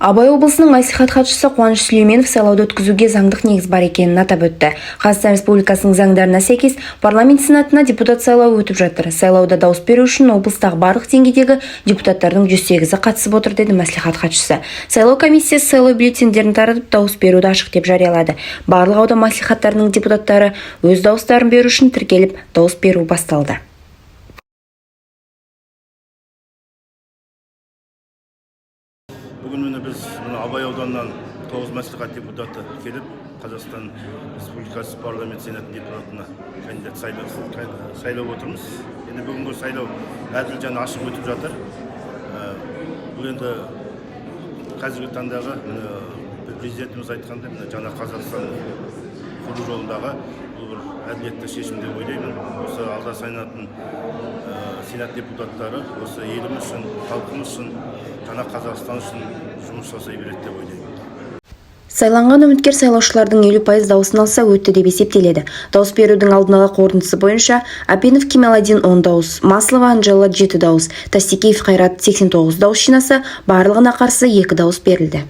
Абай облысының мәслихат хатшысы Қуаныш Сүлейменов сайлауды өткізуге заңдық негіз бар екенін атап өтті. Қазақстан Республикасының заңдарына сәйкес парламент сенатына депутат сайлауы өтіп жатыр. Сайлауда дауыс беру үшін облыстағы барлық деңгейдегі депутаттардың 108-і қатысып отыр, деді мәслихат хатшысы. Сайлау комиссиясы сайлау бюллетендерін таратып, дауыс беруді ашық деп жариялады. Барлық аудан мәслихаттарының депутаттары өз дауыстарын беру үшін тіркеліп, дауыс беру басталды. Бүгін міне біз Абай ауданынан 9 мәслихат депутаты келіп, Қазақстан Республикасы парламент сенат депутатына кандидат сайлап отырмыз. Енді бүгінгі сайлау әділ және ашық өтіп жатыр. Бұл енді қазіргі таңдағы президентіміз айтқандай, жаңа Қазақстан құру жолындағы бұл әділетті шешім деп ойлаймын. Осы алда сайланатын сенат депутаттары осы еліміз үшін, халқымыз үшін, жаңа Қазақстан үшін жұмыс жасай береді деп ойлаймын. Сайланған үміткер сайлаушылардың 50% дауысын алса өтті деп есептеледі. Дауыс берудің алдын ала қорытындысы бойынша Апенов Кемаладин 10 дауыс, Маслова Анжела 7 дауыс, Тастекеев Қайрат 89 дауыс жинаса, барлығына қарсы 2 дауыс берілді.